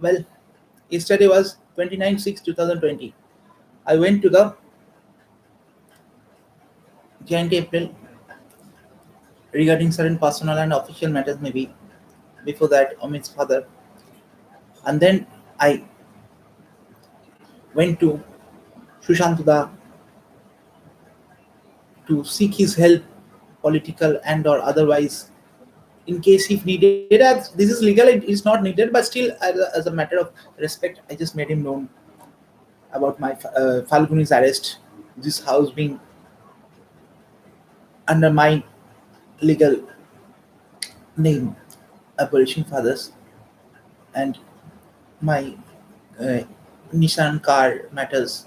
Well, yesterday was 29/6/2020. I went to the Giant April regarding certain personal and official matters, maybe before that, Amit's father. And then I went to Sushantada to seek his help, political and or otherwise, in case if needed. As this is legal, it is not needed, but still, as a matter of respect, I just made him known about my Falguni's arrest, this house being under my legal name, abolishing fathers, and my uh, Nissan car matters,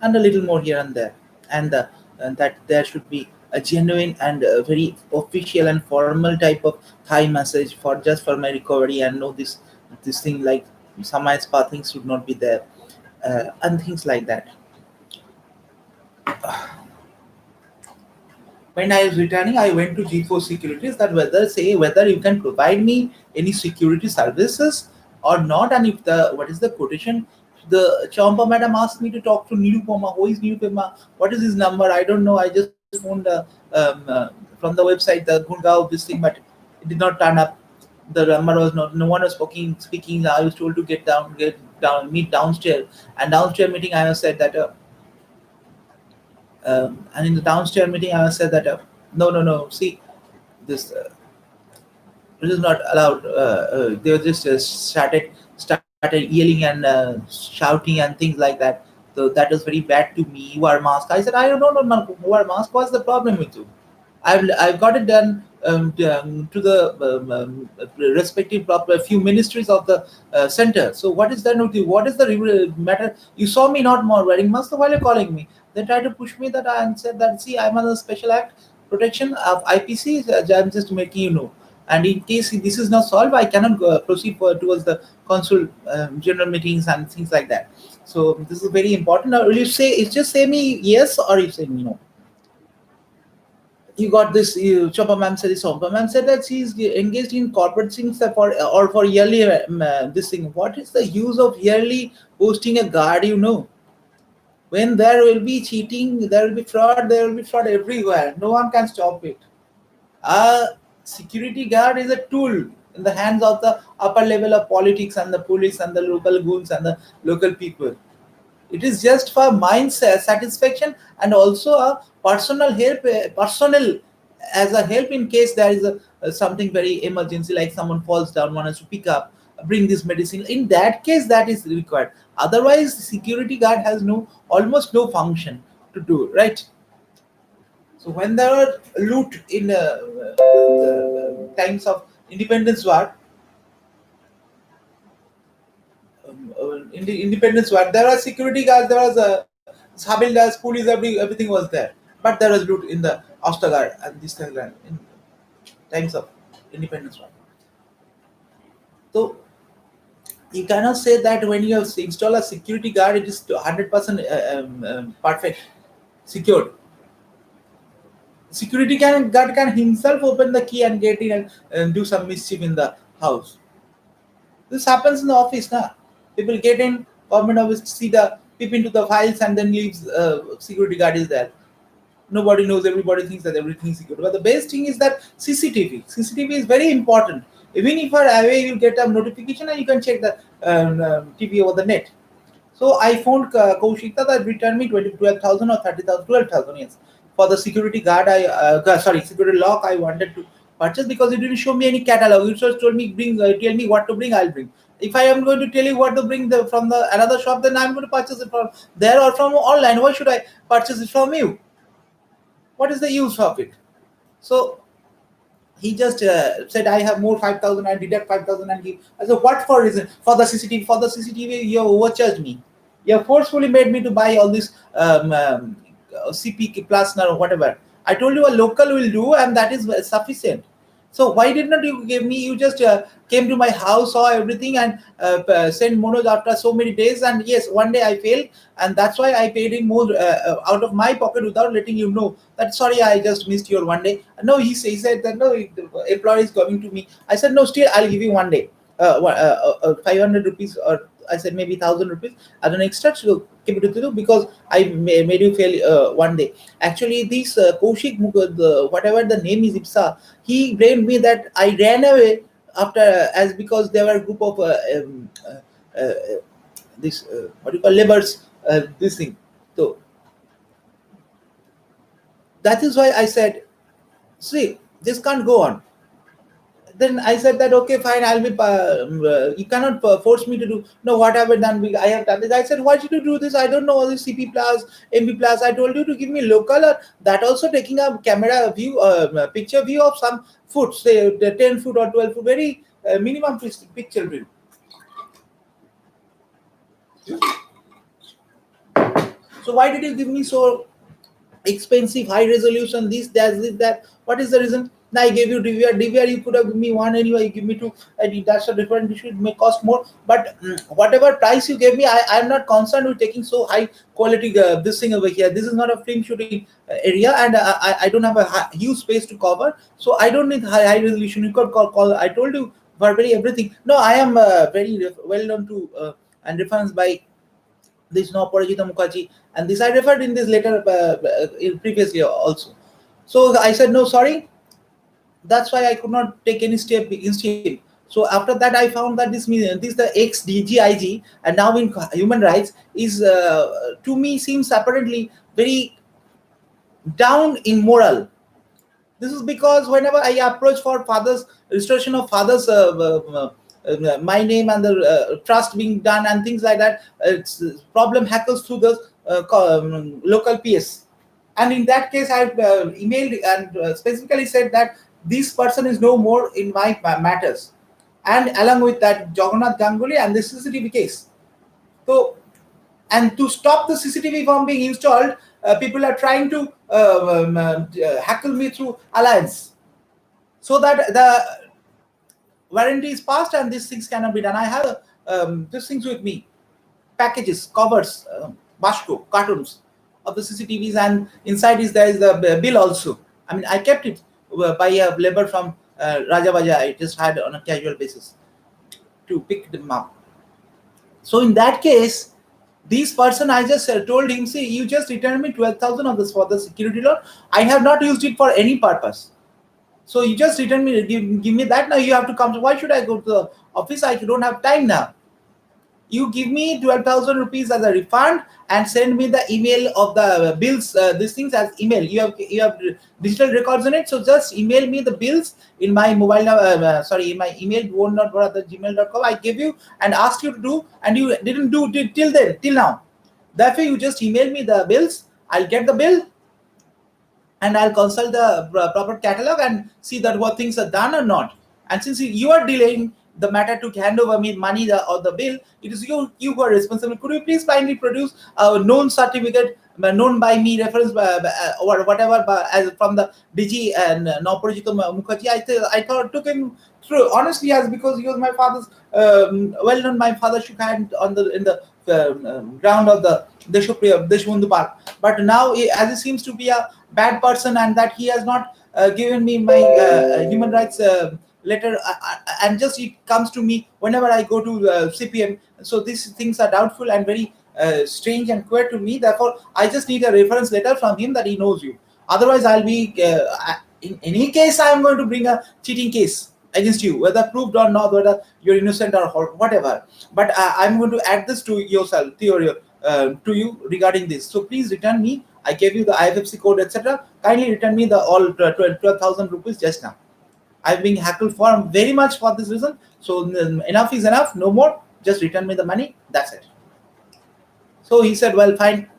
and a little more here and there, and that there should be a genuine and very official and formal type of Thai message for just for my recovery, and know this thing like some spa things should not be there, and things like that. When I was returning, I went to G4 Securities that whether you can provide me any security services or not, and if the what is the quotation. The Champa madam asked me to talk to Nirupama. Who is Nirupama? What is his number? I don't know. I just phoned from the website the Gurgaon this thing, but it did not turn up. The number was not. No one was speaking. I was told to get down, meet downstairs, and downstairs meeting. I was said that. And in the downstairs meeting, I said that no, no, no. See, this is not allowed. They were just started yelling and shouting and things like that. So that was very bad to me. You are masked. I said, I don't know, no, who are masked. What's the problem with you? I've got it done to the respective proper few ministries of the center. So what is done with you? What is the matter? You saw me not more wearing mask, so why are you calling me? They tried to push me that and said that see I'm on a special act protection of IPC. I'm just making you know. And in case this is not solved, I cannot proceed towards the consul general meetings and things like that. So this is very important. Now, will you say it's just say me yes or you say me no? You got this. Chopper ma'am said this. Chopper ma'am said that she's engaged in corporate things for or for yearly this thing. What is the use of yearly posting a guard? When there will be cheating, there will be fraud. There will be fraud everywhere. No one can stop it. A security guard is a tool in the hands of the upper level of politics and the police and the local goons and the local people. It is just for mind satisfaction and also a personal help, personal as a help in case there is something very emergency, like someone falls down, one has to pick up, bring this medicine. In that case, that is required. Otherwise, security guard has no almost no function to do, right? So when there are loot in the times of independence war, in the independence war, there are security guards, there was a Sabildars, police, everything was there. But there was loot in the Ostergaard and this thing in times of independence war. So you cannot say that when you have install a security guard, it is 100% perfect, secured. Security guard can himself open the key and get in and do some mischief in the house. This happens in the office now. People get in, government office, see the peep into the files and then leaves security guard is there. Nobody knows, everybody thinks that everything is secure. But the best thing is that CCTV. CCTV is very important. Even if you're away, you get a notification and you can check the TV over the net. So I phoned Kaushika that returned me 12,000 or 30,000, 12,000, yes. For the security guard, security lock I wanted to purchase because it didn't show me any catalog. It just told me, tell me what to bring, I'll bring. If I am going to tell you what to bring from the another shop, then I'm going to purchase it from there or from online. Why should I purchase it from you? What is the use of it? So he just said, I have more 5,000, I deduct 5,000 and give. I said, what for reason? For the CCTV. For the CCTV, you have overcharged me. You have forcefully made me to buy all this CP Plasner or whatever. I told you a local will do and that is sufficient. So why did not you give me? You just came to my house, saw everything, and sent Manoj after so many days. And yes, one day I failed, and that's why I paid him more out of my pocket without letting you know. That sorry, I just missed your one day. No, he said that no, the employee is coming to me. I said no, still I'll give you one day. 500 rupees, or I said maybe 1,000 rupees as an extra to keep it to you because I made you fail one day. Actually, this Kaushik whatever the name is Ipsa, he blamed me that I ran away after as because there were a group of uh, this what do you call laborers, this thing. So that is why I said, see, this can't go on. Then I said that okay, fine, I'll be. You cannot force me to do. No, what have I done? I have done this. I said, why did you do this? I don't know all this CP plus, MB plus. I told you to give me local. That also taking a camera view, picture view of some foot, say the 10 foot or 12 foot, very minimum picture view. So why did you give me so expensive, high resolution, this, that? What is the reason? Now I gave you DVR, you could have given me one anyway, you give me two, and that's a different issue, it may cost more. But whatever price you gave me, I'm not concerned with taking so high quality this thing over here. This is not a film shooting area, and I don't have a huge space to cover, so I don't need high resolution. You could call. I told you verbally everything. No, I am very well known to and referenced by this no Parajita Mukherjee, and this I referred in this letter previously also. So I said no, sorry. That's why I could not take any step against him. So after that, I found that this the ex DGIG and now in human rights is to me seems apparently very down in moral. This is because whenever I approach for father's restoration of father's my name and the trust being done and things like that, it's problem hackles through the local PS. And in that case, I emailed and specifically said that this person is no more in my matters, and along with that Jagannath Ganguly and the CCTV case. So, and to stop the CCTV from being installed, people are trying to hackle me through alliance, so that the warranty is passed and these things cannot be done. I have these things with me, packages, covers, Bashko, cartoons of the CCTVs, and inside is there is the bill also. I mean, I kept it by a labor from Rajabaja. I just had on a casual basis to pick them up. So in that case, this person I just told him, see, you just returned me 12,000 of this for the security loan. I have not used it for any purpose. So you just return me, give me that. Now you have to come. Why should I go to the office? I don't have time now. You give me 12,000 rupees as a refund and send me the email of the bills, these things as email. You have digital records in it, so just email me the bills in my mobile sorry, in my email gmail.com. I gave you and asked you to do, and you didn't do it till now. Therefore you just email me the bills. I'll get the bill and I'll consult the proper catalog and see that what things are done or not. And since you are delaying the matter to hand over me money or the bill, it is you who are responsible. Could you please kindly produce a known certificate, known by me, reference or whatever, as from the DG and Naporajito Mukherjee? I thought took him through honestly, as because he was my father's well known. My father shook hand on the in the ground of the Deshbandhu Park. But now, as he seems to be a bad person and that he has not given me my human rights letter, and just it comes to me whenever I go to CPM. So these things are doubtful and very strange and queer to me. Therefore, I just need a reference letter from him that he knows you. Otherwise, I'll be in any case I am going to bring a cheating case against you, whether proved or not, whether you're innocent or whatever. But I'm going to add this to yourself, to you regarding this. So please return me. I gave you the IFFC code, etc. Kindly return me the all 12,000 rupees just now. I've been hackled for very much for this reason. So enough is enough. No more. Just return me the money. That's it. So he said, well, fine.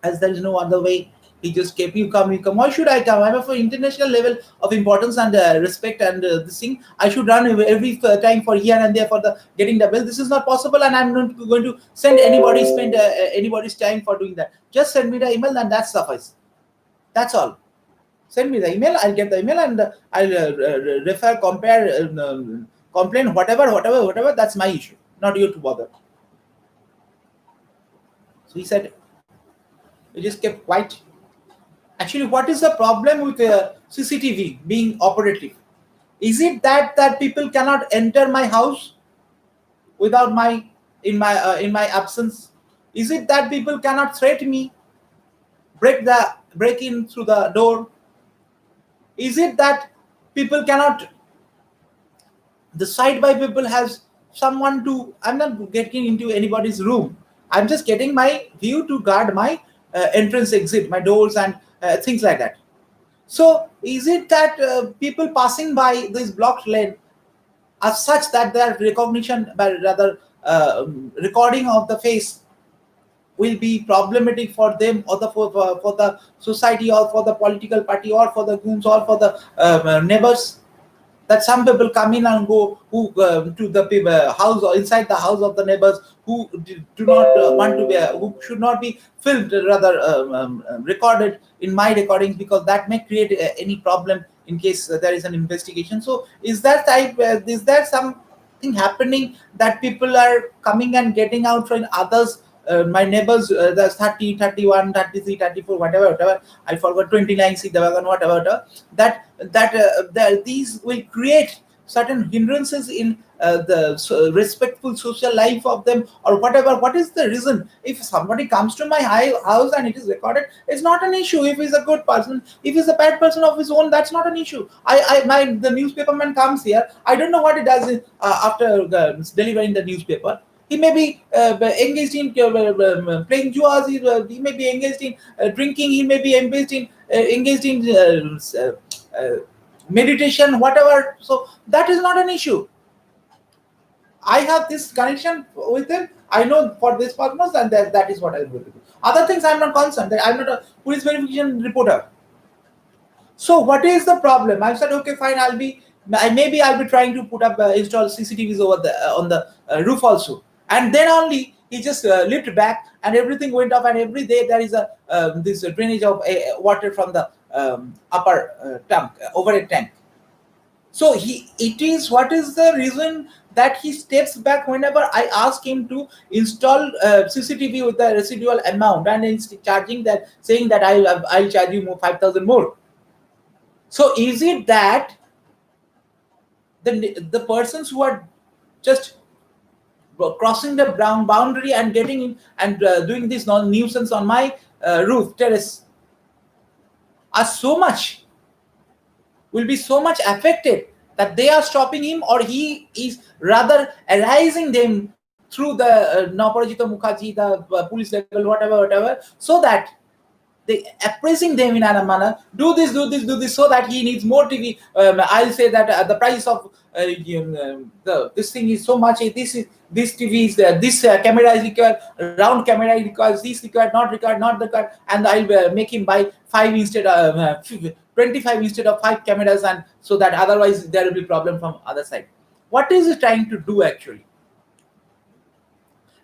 As there is no other way, he just kept you come. Why should I come? I'm of an international level of importance and respect and this thing. I should run every time for here and there for the getting the bill. This is not possible, and I'm not going to spend anybody's time for doing that. Just send me the email, and that suffices. That's all. Send me the email. I'll get the email, and I'll refer, compare, complain, whatever. That's my issue, not you to bother. So he said, he just kept quiet. Actually, what is the problem with CCTV being operative? Is it that people cannot enter my house without my in my absence? Is it that people cannot threaten me, break in through the door? Is it that people cannot, the side by people has someone to, I'm not getting into anybody's room, I'm just getting my view to guard my entrance exit, my doors, and things like that. So is it that people passing by this blocked lane are such that their recognition, but rather recording of the face will be problematic for them, or for the society, or for the political party, or for the goons, or for the neighbors? That some people come in and go, who to the house, or inside the house of the neighbors, who do not want to be, who should not be filmed, rather recorded in my recordings, because that may create any problem in case there is an investigation. So is that type, is there something happening that people are coming and getting out from others, my neighbors, there's 30, 31, 33, 34, whatever, I forgot, 29 seat, whatever, that these will create certain hindrances in the respectful social life of them, or whatever. What is the reason? If somebody comes to my house and it is recorded, it's not an issue. If he's a good person, if he's a bad person of his own, that's not an issue. The newspaperman comes here, I don't know what he does after delivering the newspaper. He may be engaged in playing juas. He may be engaged in drinking. He may be engaged in meditation, whatever. So that is not an issue. I have this connection with him. I know for this purpose, and that is what I'm going to do. Other things I'm not concerned. I'm not a police verification reporter. So what is the problem? I said, okay, fine. Maybe I'll be trying to put up install CCTVs over the on the roof also, and then only he just lifted back and everything went off. And every day there is a this drainage of water from the upper tank, overhead tank. So what is the reason that he steps back whenever I ask him to install CCTV with the residual amount, and he's charging that, saying that I'll charge you more 5,000 more. So is it that the persons who are just crossing the brown boundary and getting in and doing this nuisance on my roof terrace are will be so much affected that they are stopping him, or he is rather arising them through the Naparajita Mukherjee, the police level, whatever, so that they appraising them in a manner, do this, so that he needs more TV. I'll say that the price of this thing is so much. This TV is this camera is required, round camera requires this, required, not required, and I'll make him buy 5 instead of 25 instead of 5 cameras, and so that otherwise there will be problem from other side. What is he trying to do actually?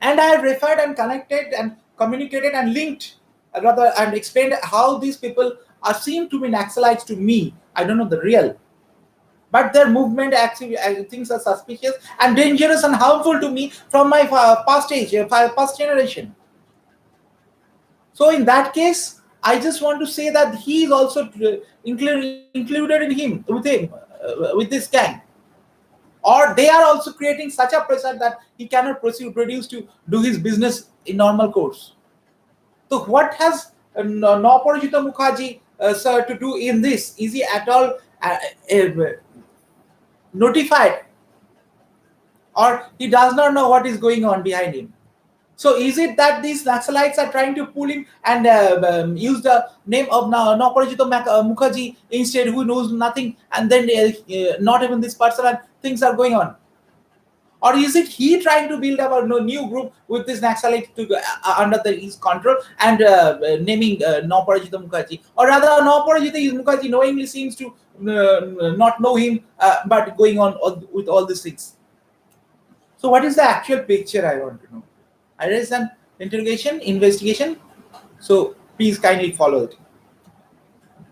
And I have referred and connected and communicated and linked, rather, and explained how these people are seen to be Naxalites to me. I don't know the real, but their movement actually things are suspicious and dangerous and harmful to me from my past generation. So in that case, I just want to say that he is also included in him, with this gang, or they are also creating such a pressure that he cannot produce to do his business in normal course. So what has Naparajita Mukherjee sir to do in this? Is he at all notified, or he does not know what is going on behind him? So is it that these Naxalites are trying to pull him and use the name of Naparajita Mukherjee instead, who knows nothing, and then not even this person, and things are going on? Or is it he trying to build up a new group with this Naxalite to under his control, and naming Naparajita Mukherjee? Or rather, Naparajita Mukherjee knowingly seems to not know him, but going on with all these things. So what is the actual picture, I want to know? I raised an investigation. So please kindly follow it.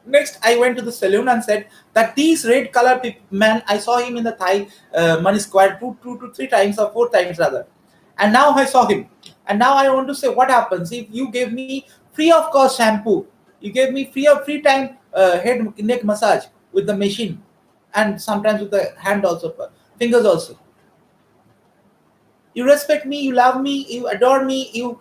Next, I went to the saloon and said that these red color man, I saw him in the Thai Money Square two to 3 times, or 4 times rather. And now I saw him. And now I want to say, what happens if you gave me free of cost shampoo? You gave me free time head neck massage with the machine. and sometimes with the hand also, fingers also. You respect me, you love me, you adore me, you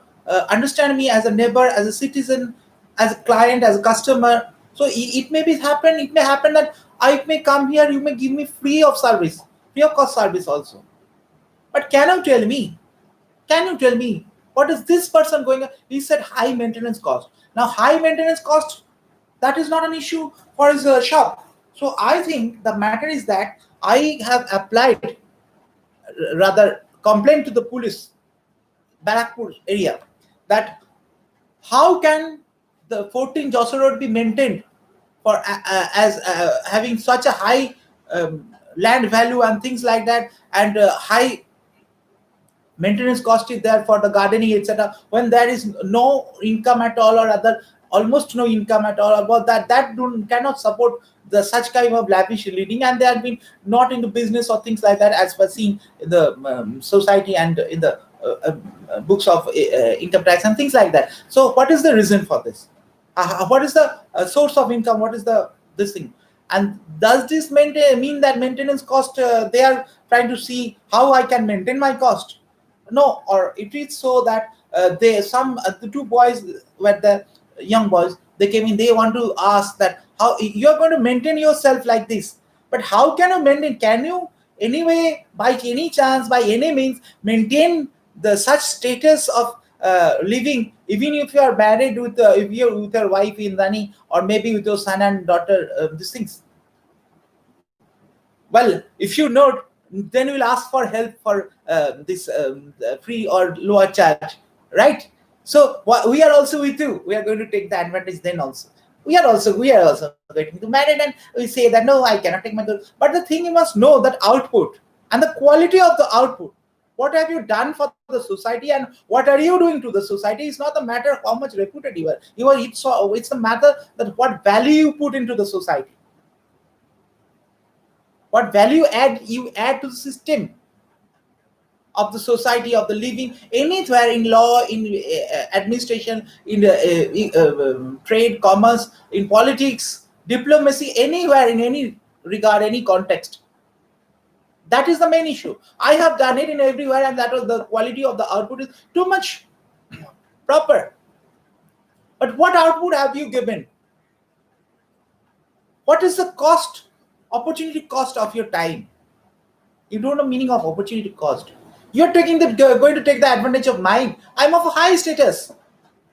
understand me as a neighbor, as a citizen, as a client, as a customer. So it may happen that I may come here, you may give me free of service, free of cost service also. But can you tell me what is this person going on? He said high maintenance cost. Now high maintenance cost, that is not an issue for his shop. So I think the matter is that I have applied, rather complained to the police, Barakpur area, that how can the 14 Joshua Road be maintained for as having such a high land value and things like that, and high maintenance cost is there for the gardening, etc., when there is no income at all, or other almost no income at all about cannot support the such kind of lavish living, and they have been not into business or things like that, as per seen in the society and in the books of income tax and things like that. So what is the reason for this? What is the source of income? What is the this thing? And does this mean that maintenance cost, they are trying to see how I can maintain my cost? No, or it is so that they some the two boys were the young boys, they came in, they want to ask that how you are going to maintain yourself like this, but how can you maintain, can you anyway by any chance, by any means, maintain the such status of living, even if you are married with if you're with your wife in Dani, or maybe with your son and daughter, these things? Well, if you note, then we'll ask for help for this free or lower charge, right? So we are also with you, we are going to take the advantage then also. We are also getting to married, and we say that no, I cannot take my daughter. But the thing, you must know that output and the quality of the output, what have you done for the society and what are you doing to the society, is not the matter of how much reputed you are. It's the matter that what value you put into the society, what value add you add to the system of the society, of the living, anywhere, in law, in administration, in trade, commerce, in politics, diplomacy, anywhere, in any regard, any context. That is the main issue. I have done it in everywhere, and that was the quality of the output is too much proper. But what output have you given? What is the cost, opportunity cost of your time? You don't know meaning of opportunity cost. You're going to take the advantage of mine. I'm of a high status,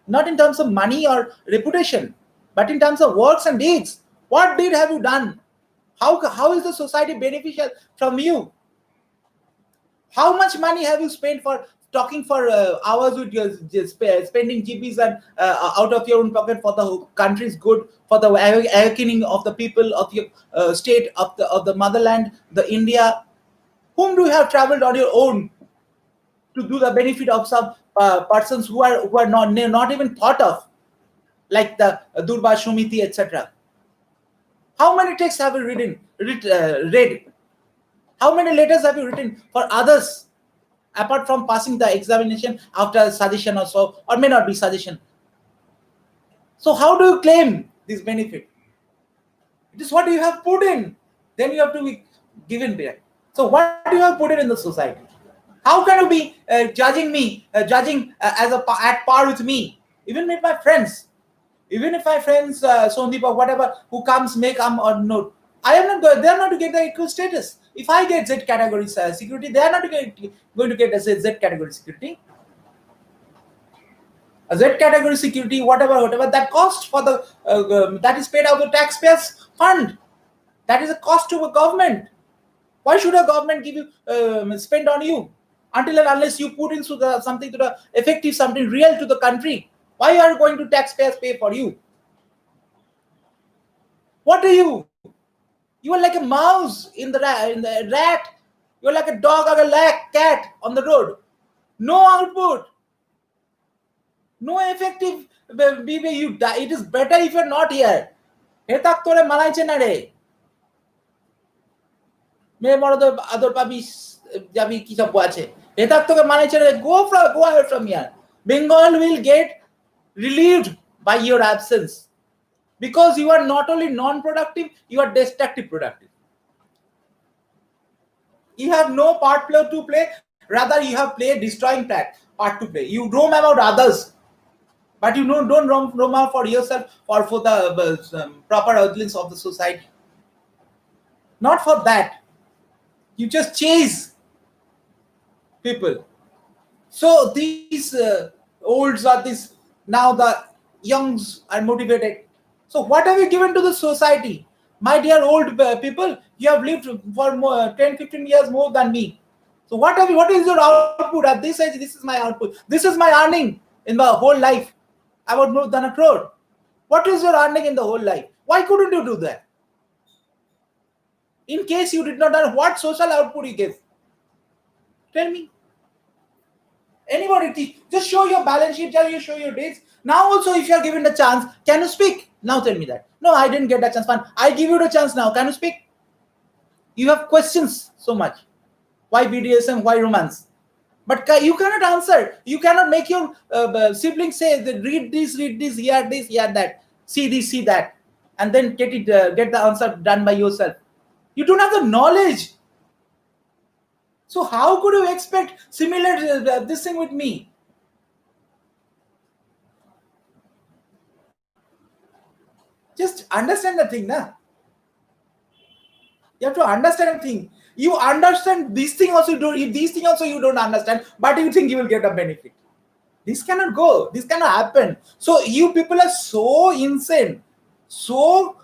not in terms of money or reputation, but in terms of works and deeds. What deed have you done? How is the society beneficial from you? How much money have you spent for talking for hours with your spending GBs and out of your own pocket for the country's good, for the awakening of the people of your state, of the motherland, the India? Whom do you have traveled on your own to do the benefit of some persons who are not even thought of, like the Durba Shumiti, etc.? How many texts have you read? How many letters have you written for others, apart from passing the examination after suggestion or so, or may not be suggestion? So how do you claim this benefit? It is what you have put in, then you have to be given back. So what do you have put in the society? How can you be judging me, at par with me, even with my friends? Even if my friends, Sondeep or whatever, who may come or not, I am not going. They are not to get the equal status. If I get Z category security, they are not going to get a Z category security. A Z category security, whatever that cost for the that is paid out of the taxpayers' fund. That is a cost to a government. Why should a government give you spend on you until and unless you put into something to the effective, something real to the country? Why are you going to taxpayers pay for you? What are you? You are like a mouse in the rat. You are like a dog or a cat on the road. No output. No effective behavior. You die. It is better if you are not here. Hetak tore malaiche na re. Me moro to ador pabi jabi ki sab ache. Hetak toke malaiche na re. Go away from here. Bengal will get relieved by your absence, because you are not only non-productive, you are destructive productive. You have no part play to play. Rather, you have played destroying part to play. You roam about others, but you don't roam out for yourself or for the proper earthlings of the society. Not for that. You just chase people. So these olds are this, now the youngs are motivated. So what have you given to the society? My dear old people, you have lived for more, 10, 15 years more than me. So what is your output at this age? This is my output. This is my earning in the whole life. About more than 1 crore. What is your earning in the whole life? Why couldn't you do that? In case you did not earn, what social output you give? Tell me. Anybody, just show your balance sheet, tell you, show your dates. Now also, if you are given the chance, can you speak? Now tell me that. No, I didn't get that chance. Fine. I give you the chance now. Can you speak? You have questions so much. Why BDSM? Why romance? But you cannot answer. You cannot make your siblings say, read this, hear that, see this, see that, and then get the answer done by yourself. You don't have the knowledge. So how could you expect similar this thing with me? Just understand the thing, na? You have to understand the thing. You understand this thing also. These thing also you don't understand, but you think you will get a benefit. This cannot go. This cannot happen. So you people are so insane, so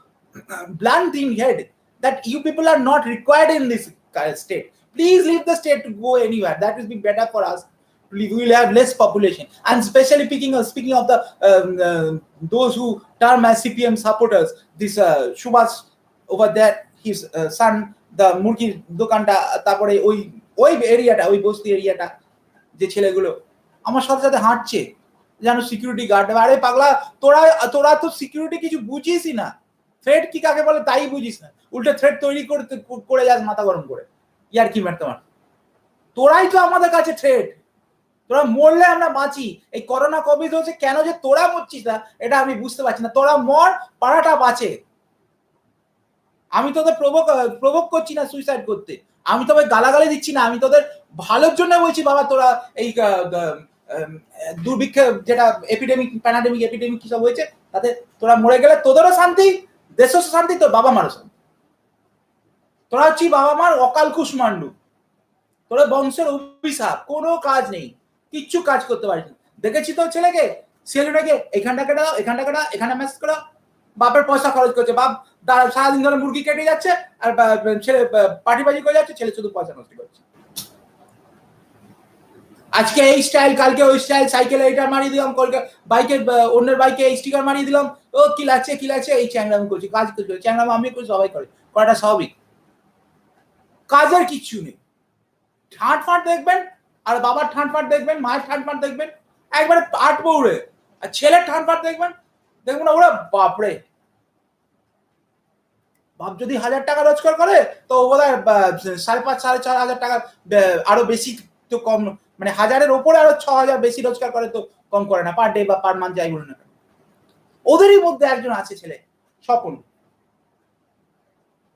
blunt in head that you people are not required in this state. Please leave the state to go anywhere. That will be better for us. We will have less population, and especially speaking of the those who term as CPM supporters. This Subhash over there, his son, the মুরগির দোকানটা, তারপরে ওই এরিয়াটা, ওই বস্তি এরিয়াটা, যে ছেলেগুলো আমার সাথে সাথে হাঁটছে যেন সিকিউরিটি গার্ড। আরে পাগলা, তোরা তো সিকিউরিটি কিছু বুঝিসই না। থ্রেড কি কাকে বলে তাই বুঝিস না, উল্টে থ্রেড তৈরি করে যাস মাথা গরম করে। ইয়ার কি ম্যাট তোমার? তোরাই তো আমাদের কাছে থ্রেড। তোরা মরলে আমরা বাঁচি। এই করোনা কোভিড হচ্ছে কেন যে তোরা মরছিস না এটা আমি বুঝতে পারছি না। তোরা মর, পাড়াটা বাঁচে। আমি তোদের প্রভোক করছি না সুইসাইড করতে, আমি তোদের গালাগালি দিচ্ছি না, আমি তোদের ভালোর জন্য বলছি বাবা তোরা এই দুর্ভিক্ষ যেটা প্যানাডেমিক এপিডেমিক কি সব হয়েছে তাতে তোরা মরে গেলে তোদেরও শান্তি, দেশেরও শান্তি, তোর বাবা মারও শান্তি। তোরা হচ্ছি বাবা মার অকাল কুষ্মান্ডু, তোরা বংশের অভিশাপ, কোনো কাজ নেই, কিচ্ছু কাজ করতে পারিস না। দেখেছি তো ছেলেকে এখানটাকে দাও, এখানে ম্যাচ করো, বাপের পয়সা খরচ করছে, বাপ সারাদিন ধরে মুরগি কেটে যাচ্ছে আর ছেলে পাটিবাজি করে যাচ্ছে, ছেলে শুধু পয়সা নষ্ট করছে। আজকে এই স্টাইল, কালকে ওই স্টাইল, সাইকেলে এইটা মারিয়ে দিলাম, বাইকে অন্যের বাইকে এই স্টিকার মারিয়ে দিলাম, ও কি লাগছে এই চ্যাংরাম করছি, কাজ করছি, চ্যাংরাম আমি করি, সবাই করে, করাটা স্বাভাবিক। কাজের কিচ্ছু নেই। ঠাঁট ফাঁট দেখবেন, আর বাবার ঠাঁট ফাঁট দেখবেন, মায়ের ঠাঁট ফাঁট দেখবেন, একবারে আট বউড়ে। আর ছেলের ঠাঁট ফাঁট দেখবেন ওরা বাপরে, বাপ যদি 1000 টাকা রোজগার করে তো বোধহয় 5,500 4,500 টাকা আরো বেশি তো কম, মানে 1000-এর ওপরে আরো 6,000 বেশি রোজগার করে তো কম করে না, পার ডে বা পার মান্থ যাই বলুন না। ওদেরই মধ্যে একজন আছে ছেলে স্বপন,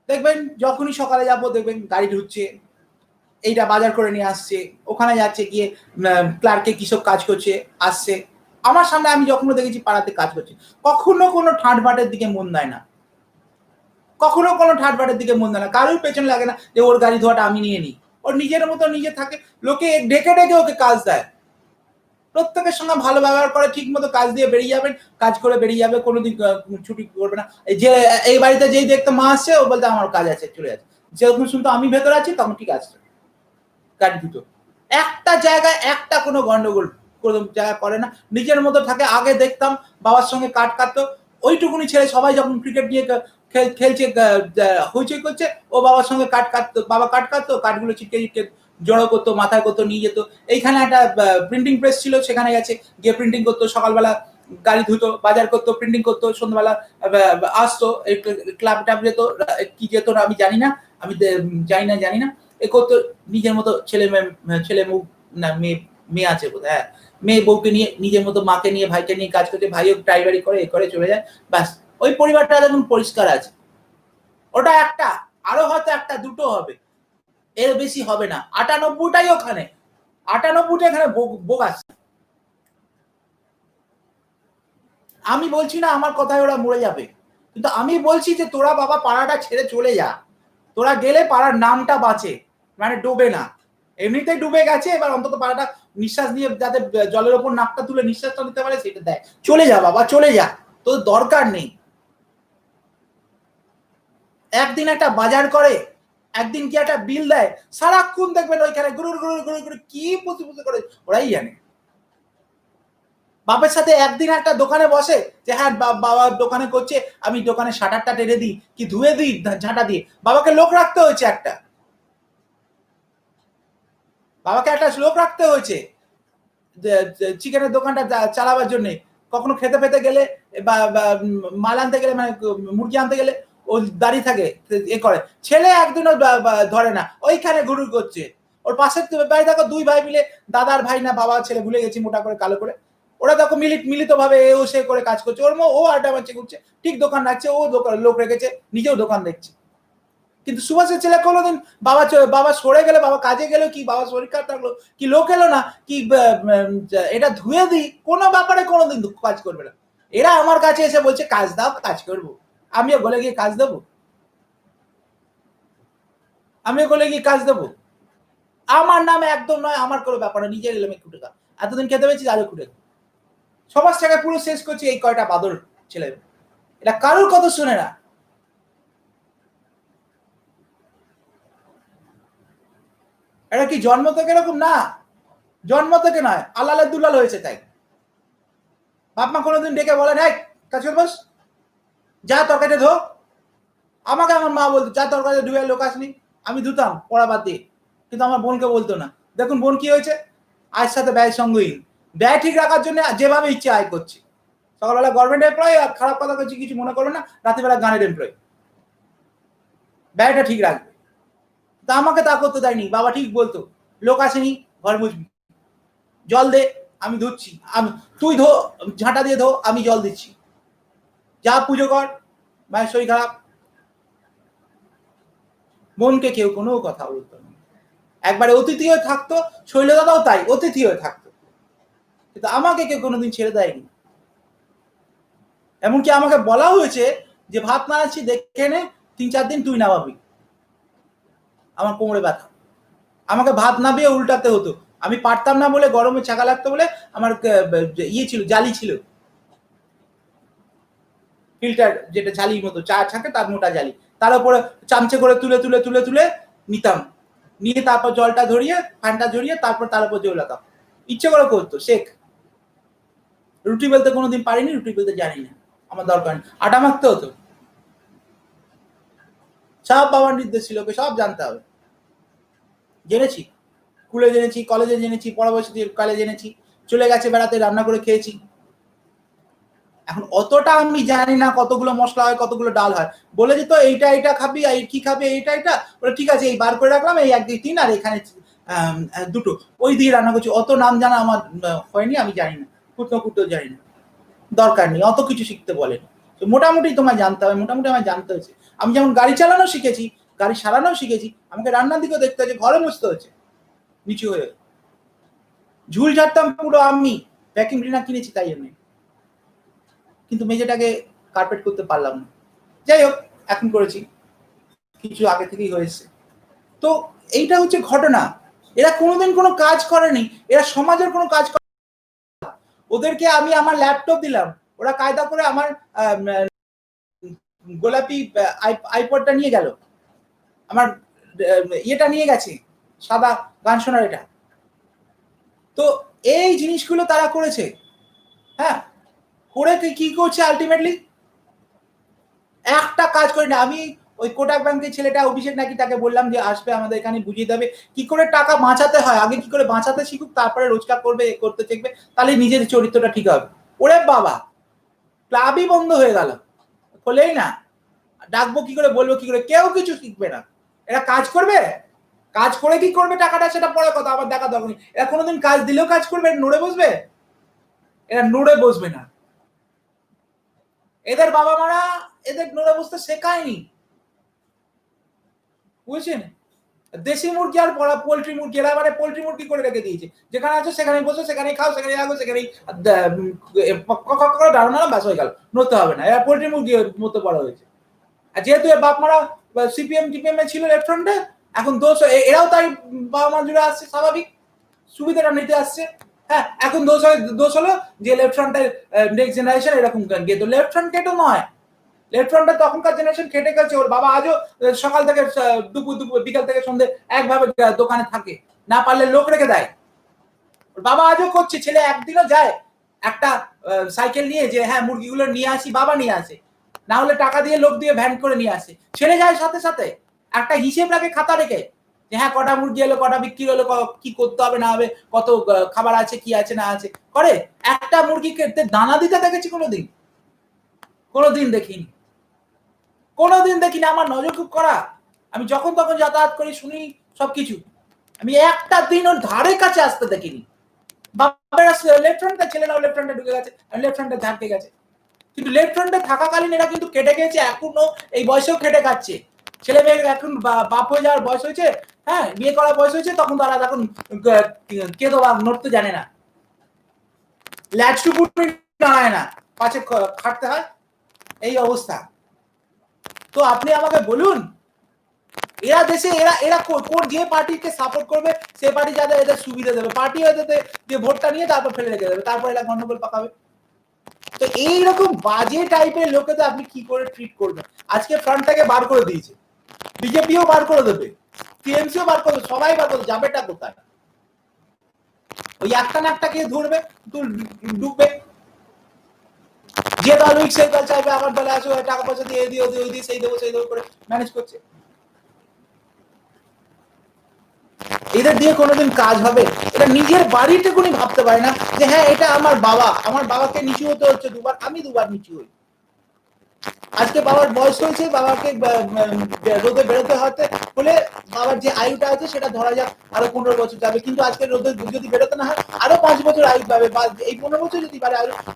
দেখবেন যখনই সকালে যাবো দেখবেন গাড়ি ঢুকছে, এইটা বাজার করে নিয়ে আসছে, ওখানে যাচ্ছে গিয়ে ক্লার্কে কিসব কাজ করছে, আসছে আমার সামনে, আমি যখনও দেখেছি পাড়াতে কাজ করছে, কখনো কোনো ঠাঁট বাটের দিকে মন দেয় না, কখনো কোনো ঠাট বাটের দিকে মন দেয় না, কারোর পেছনে লাগে না যে ওর গাড়ি ধোয়াটা আমি নিয়ে নিই, ওর নিজের মতো নিজে থাকে, লোকে ডেকে ওকে কাজ দেয়, প্রত্যেকের সঙ্গে ভালো ব্যবহার করে, ঠিক মতো কাজ দিয়ে বেরিয়ে যাবেন, কাজ করে বেরিয়ে যাবে, কোনোদিন ছুটি করবে না। যে এই বাড়িতে যেই দেখতে মা আসছে ও বলতে আমার কাজ আছে চলে যাচ্ছে, যখন শুনতো আমি ভেতরে আছি তখন ঠিক আছে গাড়ি দুটো, একটা জায়গায় একটা কোনো গন্ডগোল কোনো জায়গা করে না, নিজের মতো থাকে। আগে দেখতাম বাবার সঙ্গে কাট কাটতো, ওইটুকুনি ছেলে সবাই যখন ক্রিকেট নিয়ে খেলছে হইচই করছে, ও বাবার সঙ্গে কাট কাটতো, বাবা কাট কাটতো, কাঠগুলো ছিটকে জড়ো করতো, মাথায় করতো, নিয়ে যেত। এইখানে একটা প্রিন্টিং প্রেস ছিল, সেখানে গেছে গিয়ে প্রিন্টিং করতো, সকালবেলা গাড়ি ধুতো, বাজার করতো, প্রিন্টিং করতো, সন্ধ্যাবেলা আসতো, ক্লাব ট্যাব যেত, কি যেত না আমি জানি না, আমি জানি না এ করতো নিজের মতো। ছেলে মুখ না মেয়ে আছে বোধ, হ্যাঁ, মেয়ে বউকে নিয়ে নিজের মতো, মাকে নিয়ে, ভাইকে নিয়ে কাজ করছে, ভাইও ড্রাইভারি করে, এ করে চলে যায়, ব্যাস। ওই পরিবারটা এখন পরিষ্কার আছে। ওটা একটা, আরো হয়তো একটা দুটো হবে, এর বেশি হবে না। 98টাই ওখানে, 98টা এখানে বোগাস। আমি বলছি না আমার কথায় ওরা মরে যাবে, কিন্তু আমি বলছি যে তোরা বাবা পাড়াটা ছেড়ে চলে যা, তোরা গেলে পাড়ার নামটা বাঁচে, মানে ডুবে না। এমনিতেই ডুবে গেছে, এবার অন্তত পাড়াটা নিঃশ্বাস নিয়ে যাতে জলের ওপর নাকটা তুলে নিঃশ্বাসটা নিতে পারে সেটা দেয়। চলে যা বাবা, চলে যা, তোর দরকার নেই। একদিন একটা বাজার করে, একদিন কি একটা বিল দেয়, সারাক্ষণ দেখবেন ওইখানে গুরুর গুরুর গুরুর গুরু কি পুষি পুষি করে, ওরাই জানে। বাপের সাথে একদিন একটা দোকানে বসে যে হ্যাঁ বাবা দোকানে করছে, আমি দোকানে শাটারটা টেনে দিই কি ধুয়ে দিই ঝাঁটা দিয়ে, বাবাকে লোক রাখতে হয়েছে একটা, বাবাকে একটা লোক রাখতে হয়েছে চিকেনের দোকানটা চালাবার জন্য। কখনো খেতে পেতে গেলে বা মাল আনতে গেলে, মানে মুরগি আনতে গেলে ও দাঁড়িয়ে থাকে, এ করে। ছেলে একদিনও ধরে না, ওইখানে ঘুরু করছে। ওর পাশের বাড়ি দেখো দুই ভাই মিলে, দাদার ভাই না বাবা ছেলে ভুলে গেছি, মোটা করে কালো করে, ওরা দেখো মিলিত ভাবে এ ও সে করে কাজ করছে। ওর ও আড্ডা মারছে ঘুরছে, ঠিক দোকান রাখছে, ও দোকান লোক রেখেছে, নিজেও দোকান দেখছে। কিন্তু সুভাষের ছেলে কোনোদিন বাবা সরে গেলে, বাবা কাজে গেল কি, বাবা শরীর খারাপ থাকলো কি, লোক এলো না কি, এটা ধুয়ে দিই, কোনো ব্যাপারে কোনোদিন কাজ করবে না। এরা আমার কাছে এসে বলছে কাজ দাও, কাজ করবো। আমিও বলে গিয়ে কাজ দেবো, আমিও বলে গিয়ে কাজ দেবো। আমার নামে একদম নয়, আমার কোনো ব্যাপার না, নিজের এলামে খুঁটে খা। এতদিন খেতে পেয়েছি, আরো খুঁটে খা। সমাজটাকে পুরো শেষ করছি এই কয়টা বাদর ছেলে, এটা কারোর কথা শুনে না। এটা কি জন্ম থেকে এরকম না, জন্ম থেকে নয়, আলালে দুলাল হয়েছে তাই। বাপ মা কোনোদিন ডেকে বলেন এই কাজ কর বস, যা তরকারিটা ধো। আমাকে আমার মা বলতো যা তরকারিটা ধুয়ে, লোক আসনি, আমি ধুতাম পড়া বাদ দিয়ে। কিন্তু আমার বোনকে বলতো না। দেখুন বোন কি হয়েছে, আয়ের সাথে ব্যয় সঙ্গহীন, ব্যয় ঠিক রাখার জন্য যেভাবে ইচ্ছে আয় করছে। সকালবেলা গভর্নমেন্ট এমপ্লয়ি, আর খারাপ কথা করছি কিছু মনে করবে না, রাত্রিবেলা গানের এমপ্লয়ি, ব্যয়টা ঠিক রাখবে। তা আমাকে তা করতে দেয়নি, বাবা ঠিক বলতো লোক আসেনি, ঘর মুছবি, জল দে, আমি ধুচ্ছি, আমি তুই ধো, ঝাঁটা দিয়ে ধো, আমি জল দিচ্ছি, যা পুজো কর, মায়ের শরীর খারাপ। বোনকে কেউ কোনো কথা বলতো না, একবারে অতিথি হয়ে থাকতো, শৈলদাদাও তাই অতিথি হয়ে থাকতো, কিন্তু আমাকে কেউ কোনোদিন ছেড়ে দেয়নি। এমনকি আমাকে বলা হয়েছে যে ভাত নাড়াচ্ছি দেখে নে, 3-4 দিন তুই নামাবি। আমার কোমরে ব্যথা, আমাকে ভাত নামিয়ে উল্টাতে হতো, আমি পারতাম না বলে, গরমে ছাকা লাগতো বলে, আমার ইয়ে ছিল, জালি ছিল, ফিল্টার যেটা জালির মতো চা ছাকে তার মোটা জালি, তার উপরে চামচে করে তুলে তুলে তুলে তুলে নিতাম, নিয়ে তারপর জলটা ধরিয়ে ফ্যানটা ধরিয়ে তারপর তার উপর জোলাতাম। ইচ্ছে করে করতো শেখ। রুটি বেলতে কোনোদিন পারিনি, রুটি বেলতে জানি না, আমার দরকার নেই। আটা মাখতে হতো, সব বাবার নির্দেশ ছিল, সব জানতে হবে। জেনেছি, স্কুলে জেনেছি, কলেজে জেনেছি, পরবর্তী কালে জেনেছি, চলে গেছে বেড়াতে, রান্না করে খেয়েছি। এখন অতটা আমি জানি না কতগুলো মশলা হয়, কতগুলো ডাল হয়। বলে যেত এইটা এইটা খাবি, এই কি খাবি, এইটা এটা, বলে ঠিক আছে এই বার করে রাখলাম, এই 1 2 3, আর এখানে দুটো, ওই দিয়ে রান্না করছি। অত নাম জানা আমার হয়নি, আমি জানি না, কুটনো কুটো জানি না, দরকার নেই, অত কিছু শিখতে বলেন। তো মোটামুটি তোমায় জানতে হবে, মোটামুটি আমার জানতে হয়েছে। আমি যেমন গাড়ি চালানো শিখেছি, গাড়ি সারানো শিখেছি, আমাকে রান্নার দিকেও দেখতে হয়েছে, ঘরে মুছতে হয়েছে নিচু হয়ে, ঝুল ঝাড়তাম পুরো আমি, ভ্যাকিউম ক্লিনার কিনেছি তাই জন্য, কিন্তু মেঝেটাকে কার্পেট করতে পারলাম না। যাই হোক, এখন করেছি, কিছু আগে থেকেই হয়েছে। তো এইটা হচ্ছে ঘটনা। এরা কোনোদিন কোনো কাজ করেনি, এরা সমাজের কোনো কাজ করে। ওদেরকে আমি আমার ল্যাপটপ দিলাম, ওরা কায়দা করে আমার গোলাপি আইপডটা নিয়ে গেল, আমার ইয়েটা নিয়ে গেছে, সাদা গান শোনার এটা। তো এই জিনিসগুলো তারা করেছে। হ্যাঁ, করে কি করছে আলটিমেটলি, একটা কাজ করি না। আমি ওই কোটাক ব্যাংকের ছেলেটা অভিষেক নাকি, তাকে বললাম যে আসবে আমাদের এখানে, বুঝিয়ে দেবে কি করে টাকা বাঁচাতে হয়, আগে কি করে বাঁচাতে শিখুক, তারপরে রোজগার করবে, করতে শিখবে, তাহলে নিজের চরিত্রটা ঠিক হবে। ওরে বাবা, ক্লাবই বন্ধ হয়ে গেল, খোলেই না, ডাকবো কি করে, বলবো কি করে, কেউ কিছু শিখবে না। এরা কাজ করবে, কাজ করে কি করবে টাকাটা সেটা পরে কথা, আবার দেখা দরকার নেই। এরা কোনোদিন কাজ দিলেও কাজ করবে, নড়ে বসবে, এরা নড়ে বসবে না। এদের বাবা মারা এদের নড়ে বসতে শেখায়নি, বুঝছেন? দেশি মুরগি আর পোল্ট্রি মুরগি, এরা মানে পোল্ট্রি মুরগি করে রেখে দিয়েছে, যেখানে আছে সেখানেই বসো, সেখানেই খাও, সেখানেই রাখো, সেখানেই দাঁড়ানো, ব্যাস হয়ে গেল, নড়তে হবে না। এরা পোল্ট্রি মুরগির মতো বড় হয়েছে। আর যেহেতু বাপ মারা সিপিএম টিপিএম এ ছিল লেফট ফ্রন্টে, এখন দোষ এরাও তাই বাবা মা জুড়ে আসছে, স্বাভাবিক সুবিধাটা নিতে আসছে। হ্যাঁ, এখন দোষ হলো যে লেফট ফ্রন্টের নেক্সট জেনারেশন এরকম গেতো। লেফট ফ্রন্ট কেটো নয়, লেফট ফ্রন্টে তখনকার জেনারেশন খেটে গেছে। ওর বাবা আজও সকাল থেকে দুপুর বিকাল থেকে সন্ধ্যে একভাবে দোকানে থাকে, না পারলে লোক রেখে দেয়। ওর বাবা আজও করছে, ছেলে একদিনও যায় একটা সাইকেল নিয়ে যে হ্যাঁ মুরগিগুলো নিয়ে আসি, বাবা নিয়ে আসে, না হলে টাকা দিয়ে লোক দিয়ে ভ্যান করে নিয়ে আসে। ছেলে যায় সাথে সাথে একটা হিসেব রাখে খাতা রেখে, যে হ্যাঁ কটা মুরগি এলো, কটা বিক্রি হলো, কি করতে হবে না হবে, কত খাবার আছে, কি আছে না আছে করে। একটা মুরগিকে দানা দিতে দেখেছি কোনোদিন? কোনোদিন দেখিনি, কোনোদিন দেখিনি। আমার নজর খুব করা, আমি যখন তখন যাতায়াত করি, শুনি সবকিছু, আমি একটা দিন ওর ধারে কাছে আসতে দেখিনি। বাবারা লেফট ফ্রন্টে, ছেলেরাও লেফট ফ্রন্টে ঢুকে গেছে, লেফট ফ্রন্টে ঝাঁকে গেছে। কিন্তু লেফট ফ্রন্টে থাকাকালীন এরা কিন্তু কেটে গেছে, এখনো এই বয়সেও খেটে খাচ্ছে। ছেলে মেয়ে এখন বাপ হয়ে যাওয়ার বয়স হয়েছে, হ্যাঁ বিয়ে করার বয়স হয়েছে, তখন তারা এখন কেঁদো বা নড়তে জানে না, ল্যাচ টুকু দাঁড়ায় না, পাশে খাটতে হয়, এই অবস্থা। তো আপনি আমাকে বলুন, এরা দেশে এরা কোন যে পার্টিকে সাপোর্ট করবে সে পার্টি যাদের এদের সুবিধা দেবে, পার্টি এদের যে ভোটটা নিয়ে তারপর ফেলে রেখে দেবে, তারপর এরা গন্ডগোল পাকাবে। তো এইরকম বাজে টাইপের লোকেদের আপনি কি করে ট্রিট করবেন? আজকে ফ্রন্টটাকে বার করে দিয়েছে, বিজেপিও বার করে দেবে, টিএমসিও বার করে দেবে, সবাই বার করে যাবেটা কোথায়? ওই একটা না একটা কে ধরবে, ডুববে। যে দল উইক সেই দল চাইবে আমার দলে আসো, টাকা পয়সা দিয়ে দিও, ওই দিয়ে সেই দেবো করে ম্যানেজ করছে। এদের দিয়ে কোনোদিন কাজ হবে? এটা নিজের বাড়িতে কোনো ভাবতে পারে না যে হ্যাঁ এটা আমার বাবা, আমার বাবাকে নিচু হতে হচ্ছে দুবার, আমি দুবার নিচু হই। আজকে বাবার বয়স হয়েছে, বাবাকে রোদে বেরোতে হতে হলে বাবার যে আয়ুটা আছে সেটা ধরা যাক আরো 15 বছর যাবে, কিন্তু আজকে রোদে যদি বেরোতে না হয় আরো 5 বছর আয়ু পাবে, বা এই 15 বছর যদি পারে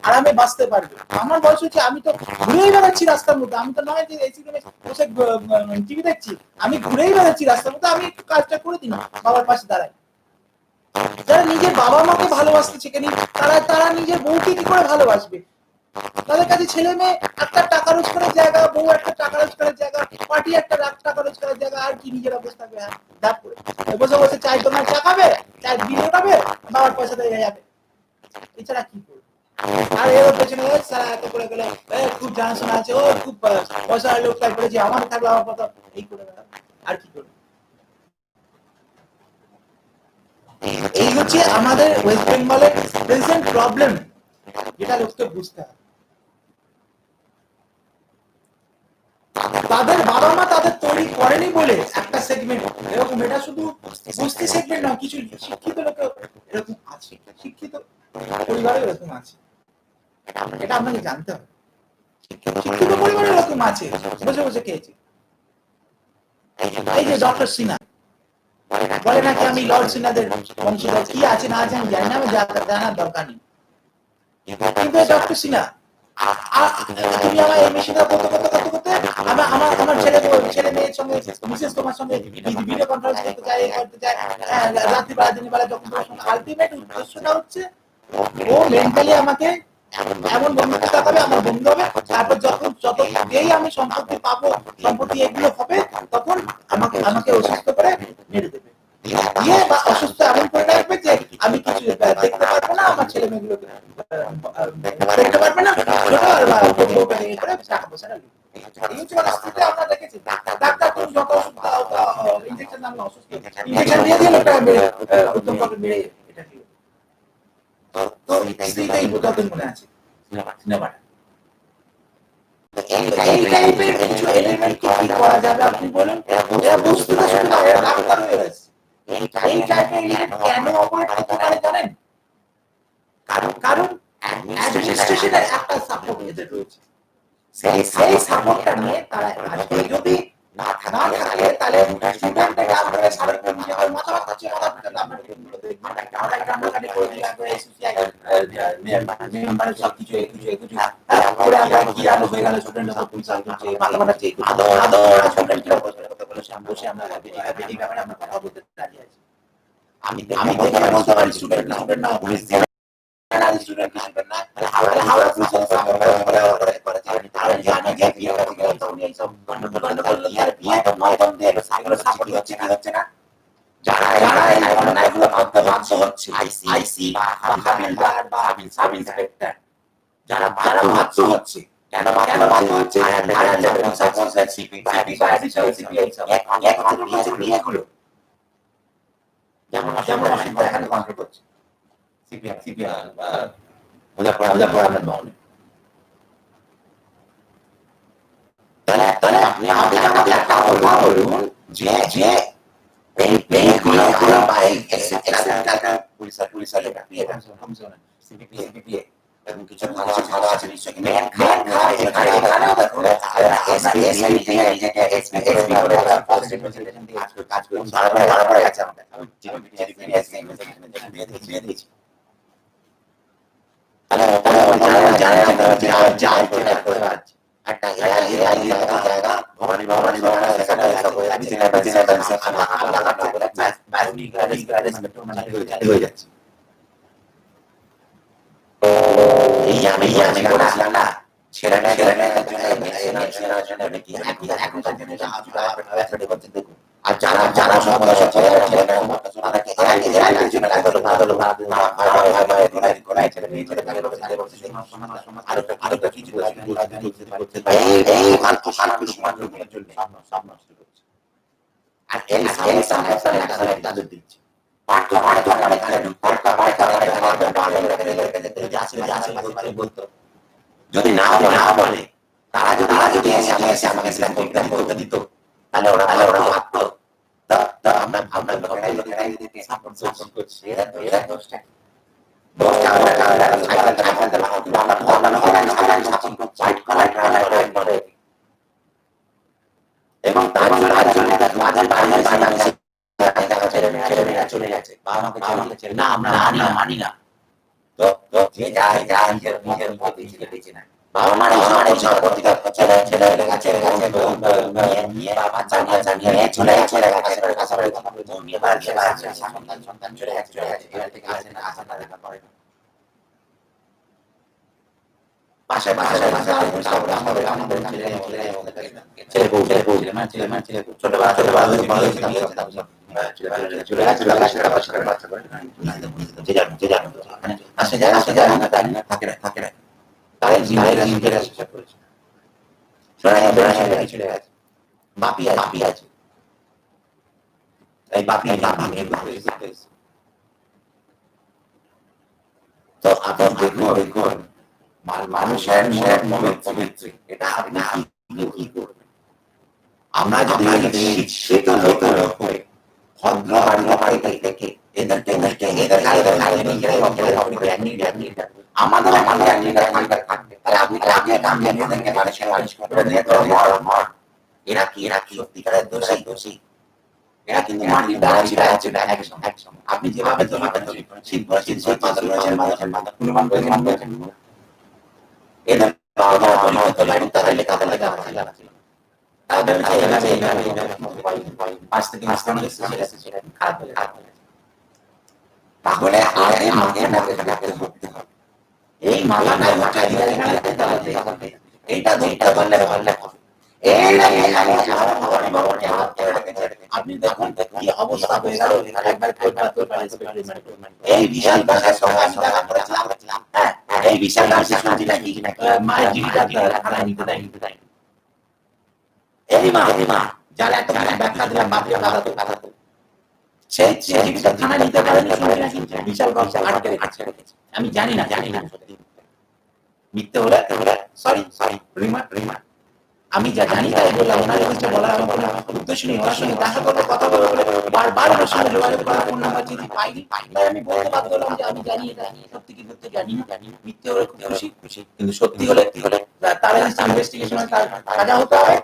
আরামে বাঁচতে পারবে। আমার বয়স হচ্ছে, আমি তো ঘুরেই বেড়াচ্ছি রাস্তার মধ্যে, আমি তো নয় যে এসি রুমে বসে টিভি দেখছি, আমি ঘুরেই বেড়াচ্ছি রাস্তার মধ্যে, আমি একটু কাজটা করে দিই না, বাবার পাশে দাঁড়াই। যারা নিজের বাবা মাকে ভালোবাসতে শেখেনি, তারা নিজের বউকে কি করে ভালোবাসবে? তাদের কাছে ছেলে মেয়ে একটা টাকা রোজগারের জায়গা, বউ একটা টাকা রোজগারের জায়গা, পার্টি একটা টাকা রোজগারের জায়গা, আর কি নিজের অবস্থা করে বসে বসে চাই তোমার চা খাবে, চাই বিল ওঠাবে, বাবার পয়সা দিয়ে যাবে, এছাড়া কি করবে? আর এর পেছনে সারা এত করে গেলে খুব জানাশোনা আছে, ও খুব পয়সা লোক তাই করেছে, আমার থাকবে আমার কথা, এই করে আর কি করবে? এই হচ্ছে আমাদের ওয়েস্ট বেঙ্গলের প্রেজেন্ট প্রবলেম, যেটা লোককে বুঝতে হবে। তাদের বাবা মা তাদের তৈরি করেনি বলে একটা সেগমেন্ট এরকম, এটা শুধু বুঝতে সেগমেন্ট নয়, কিছু শিক্ষিত লোকে এরকম আছে, শিক্ষিত পরিবারে এরকম আছে, এটা আপনাকে জানতে হবে। শিক্ষিত পরিবারে এরকম আছে, বসে বসে খেয়েছে। এই যে ডক্টর সিনহা বলে নাকি আমি লর্ড সিনহাদের বংশধর, কি আছে না আছে আমি জানি না, আমি জানার দরকার নেই, কিন্তু ডক্টর সিনহা তুমি আমার এই মেশিনটা করতে করতে করতে করতে আমার ছেলে মেয়ের সঙ্গে মিসেস তোমার সঙ্গে ভিডিও কনফারেন্স করতে চাই, করতে চাই, রাত্রিবেলা দিনের বেলা যখন তোমার সঙ্গে, আলটিমেট উদ্দেশ্যটা হচ্ছে ও মেন্টালি আমাকে এমন বন্ধুত্ব দেখাবে, আমার বন্ধু হবে, তারপর যত যেই আমি সম্পত্তি পাবো, সম্পত্তি এগুলো হবে, তখন আমাকে অসুস্থ করে মেরে দেবে, দিয়ে বা অসুস্থ এমন করে রাখবে যে আমি কিছু দেখতে পারবো না, আমার ছেলে মেয়েগুলোকে দেখতে পারবে না, টাকা পয়সা এই হচ্ছে পরিস্থিতি আমরা দেখেছি। ডাক্তার তুমি যত ইনজেকশন নামে অসুস্থ, ইনজেকশন দিয়ে দিয়ে লোকটা উত্তম করে মেরে এটা দিল। তো স্ত্রীটাই যতদিন মনে আছে সিনেমাটা, এই টাইপের কিছু এলিমেন্ট কি করা যাবে আপনি বলেন? এরা বস্তুটা শুধু না, এরা ডাক্তার হয়ে গেছে। এই টাইপের এলিমেন্ট কেন অপারেট করতে পারে জানেন? কারণ অ্যাডমিনিস্ট্রেশনের একটা সাপোর্ট এদের রয়েছে, সেই সাপোর্টটা নিয়ে তারা আজকে যদি না থাকে তাহলে স্টুডেন্টদের আমরা সারাক্ষণ নিজে হয় মাথা ব্যথা হচ্ছে, মাথা ব্যথা আমরা কিন্তু দেখবেন আমরা কান্নাকাটি করে দিয়ে একবার এসোসিয়াল মেম্বারের সব কিছু কিছু করে আমরা কি আলো হয়ে গেল, স্টুডেন্টরা সব কিছু করছে, মাথা ব্যথা চেক আদৌ স্টুডেন্ট কি অবস্থা বসে আমরা এই ব্যাপারে আমরা কথা বলতে রাজি আছি। আমি দেখে বলতে পারি স্টুডেন্ট না পুলিশ স্টুডেন্ট না হাওড়া পুলিশ তারা জানে যে এইসব গন্ডগোল বিয়ে তো ময়দান দিয়ে সাপোর্ট হচ্ছে না যারা এই অন্যায়গুলো বাধ্য হচ্ছে আইসি বা হাবিলদার বা সাব ইন্সপেক্টর যারা বাধ্য হচ্ছে কেন বাধ্য হচ্ছে বিয়েগুলো যেমন এখানে কন্ট্রোল করছে সিপিএম মুজাফর আহমেদ মহলে। তাহলে আপনি আমাদের একটা বলুন যে এই বিয়েগুলো বা এই পুলিশের সিপিপিএ এবং কিছু ভালো আছে নিশ্চয়ই মেন খায় এখানেও দেখুন কাজ করে বারবার আছে আমাদের হয়ে যাচ্ছে। আমি বলেছিলাম না ছেলেটা আর যারা তাদের দিচ্ছে যদি না বলে তারা যদি এসে আমাকে বলতে দিত তাহলে ওরা ভাবতো আমরা সাপোর্ট করছি এবং তার জন্য ছেলেমেয়েরা চলে গেছে বা আমাকে ছেলে না আমরা মানি না তো যে যা নিজের বেঁচে না বাবা মার ছেলে বাবা জানিয়ে চলে গেছে সন্তান চলে গেছে এবার থেকে আসে না দেখা করে না পাশে ছোটবেলা চলে গেছে আসে যায় থাকে না তাদের জীবনের চেষ্টা করেছে চলে গেছে বাপি আছে এই বাপি তো আপনার দেখুন মানুষের পবিত্র এটা আপনি কি করবেন আমরা যদি সেতু হয়ে ভদ্র বাড়ি থেকে এদেরকে আমাদের থাকবে তাহলে আপনি এদেরকে মানুষ করে এরা কি সত্যিকারের দোষী এরা কিন্তু মাটির দ্বারা আছে আপনি যেভাবে এদের তাদের লেখা ছিল তাহলে এই মালা এইটা বললে আপনি দেখুন কি অবস্থা হয়ে গেল এই বিশাল এই বিশাল মায়ের জীবিকা নিতে দেয় এই মা যারা এত ব্যাখ্যা দিলাম বাঁধাতো সেই জীবিকা থানা নিতে পারেন বিশাল ব্যবসা আটকে রেখেছে আমি জানি না সত্যি মিথ্যে হলে সরি রিমা আমি যা জানি তাই বললাম ওনার কাছে বলা আমার উদ্দেশ্য নেই ওনার সঙ্গে দেখা করতে কথা বলে বারবার আমার সঙ্গে যোগাযোগ করার ফোন নাম্বার যদি পাইনি আমি বলতে বাধ্য হলাম যে আমি জানি সত্যি কি করতে জানি মিথ্যে হলে খুশি কিন্তু সত্যি হলে তার ইনভেস্টিগেশন কাজা হতে হবে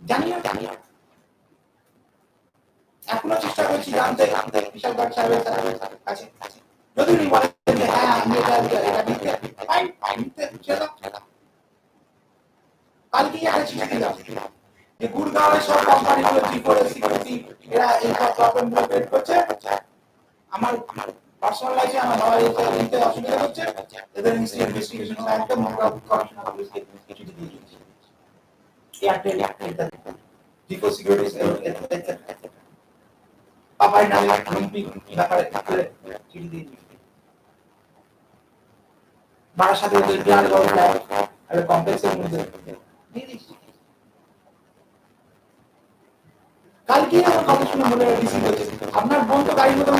জানি এখনো চেষ্টা করছি জানতে বিশাল সাহেবের কাছে যদি উনি বলেন যে হ্যাঁ আমি এটা ফাইন কালকেই একটা চিঠি দিলাম যে গুড়গাঁওয়ের সব কোম্পানিগুলো ত্রিপুরা সিকিউরিটি এরা এই সব প্রবলেমগুলো ক্রিয়েট করছে, আমার পার্সোনাল লাইফে আমার বাবা দিতে অসুবিধা হচ্ছে, এদের ইনভেস্টিগেশন হবে, একদম কমিশনার পুলিশকে চিঠি দিয়ে দিয়েছে, এয়ারটেল ত্রিপুরা সিকিউরিটি পাপাই নামে ব্যাপারে চিঠি দিয়ে দিয়েছে। বাড়ার সাথে বিরাট বড় একটা কমপ্লেক্সের মধ্যে দিয়ে দিয়েছে। কালকে আমার কথা শুনে মনে রিসিভ হয়েছে, আপনার বোন তো গাড়ি মতো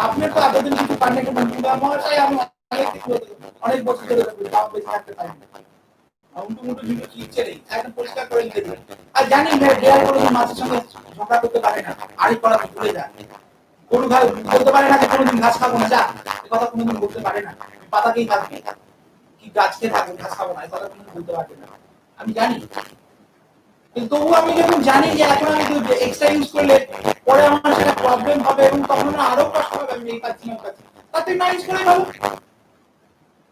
আপনার তো এতদিন কিছু পান নাকি মহাশয়, আমি অনেক বছর ধরে বেঁচে থাকতে পারি পরিষ্কার করে দিতে দিই। আর জানি ডেয়ার করে মাছের সঙ্গে ঝগড়া করতে পারে না, আড়ি করা ভুলে যায়, গরু ঘাস বলতে পারে না যে কোনোদিন ঘাস খাবো না, যা এ কথা কোনোদিন বলতে পারে না, পাতাকেই থাকবে কি গাছ খেয়ে থাকবে, ঘাস খাবো না, এ কথা কোনোদিন বলতে পারবে না, আমি জানি। কিন্তু তবু আমি যখন জানি যে এখন আমি এক্সট্রা ইউজ করলে পরে আমার সেটা প্রবলেম হবে এবং তখন আরো কষ্ট হবে, আমি এই পাচ্ছি না পাচ্ছি, তাতে না ইউজ করে ভালো।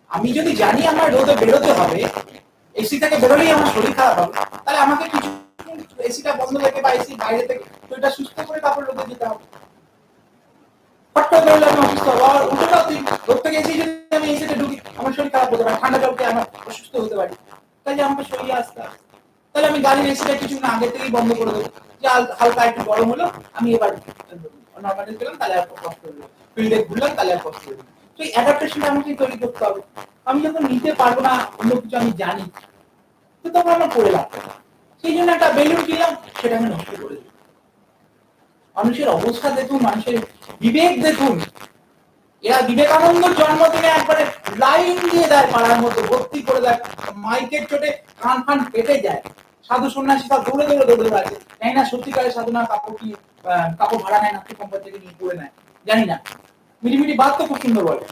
আমি যদি জানি আমার রোদে বেরোতে হবে, এসি থেকে বেরোলেই আমার শরীর খারাপ হবে, তাহলে আমাকে কিছু এসিটা বন্ধ রেখে বা এসি বাইরে থেকে শরীরটা সুস্থ করে তারপর রোদে যেতে হবে। হঠাৎ করে আমি অসুস্থ হবো, আর উল্টোটাও তুই রোদ থেকে এসে যদি আমি এসিতে ঢুকি আমার শরীর খারাপ হতে পারে, ঠান্ডা জলকে আমার অসুস্থ হতে পারি, তাহলে আমাকে শরীরে আসতে হবে। তাহলে আমি গাড়ির এসিটা কিছুক্ষণ আগে থেকেই বন্ধ করে দেবো, যে হালকা একটু গরম হলো আমি এবার নর্মালি গেলাম, তাহলে আর কষ্ট হলো, ফিল্ডে ঘুরলাম তাহলে আর কষ্ট হলো। তো এই অ্যাডাপ্টেশনটা আমাকে তৈরি করতে হবে। আমি যখন নিতে পারবো না অন্য কিছু আমি জানি, তো তখন আমার করে লাগবে, সেই জন্য একটা বেলুন কিনলাম, সেটা আমি নষ্ট করে দিই। মানুষের অবস্থা দেখুন, মানুষের বিবেক দেখুন, এরা বিবেকানন্দর জন্মদিনে একবারে লাইন দিয়ে দেয়, পাড়ার মতো ভর্তি করে দেয়, মাইকের চোটে কান ফান কেটে যায়, সাধু সন্ন্যাসী সব দৌড়ে দৌড়ে দৌড়ে আছে, জানি না সত্যিকারের সাধনা কাপড় কি কাপড় ভাড়া নেয় না কোম্পানি থেকে নিয়ে পড়ে নেয়, জানি না, মিটিমিটি বাদ তো খুব সুন্দর বলে,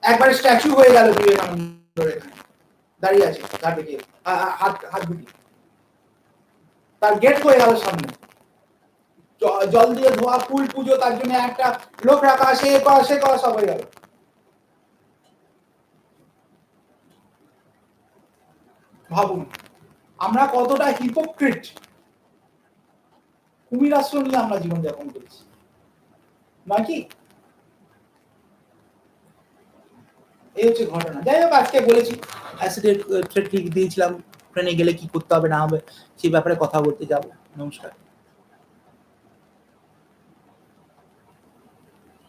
একবারে স্ট্যাচু হয়ে গেল বিবেকানন্দ দাঁড়িয়ে আছে, তার দিকে হাত হাত দুটি, তার গেট হয়ে গেল সামনে, জল দিয়ে ধোয়া, ফুল পুজো, তার জন্য একটা লোক রাখা, সে করা সব হয়ে গেল। ভাবুন আমরা কতটা হিপোক্রিট, কুমির আশ্রম নিয়ে আমরা জীবনযাপন করছি নয় কি? এই হচ্ছে ঘটনা। যাই হোক, আজকে বলেছি অ্যাসিডের থ্রেট দিয়েছিলাম, ট্রেনে গেলে কি করতে হবে না হবে সেই ব্যাপারে কথা বলতে যাব। নমস্কার।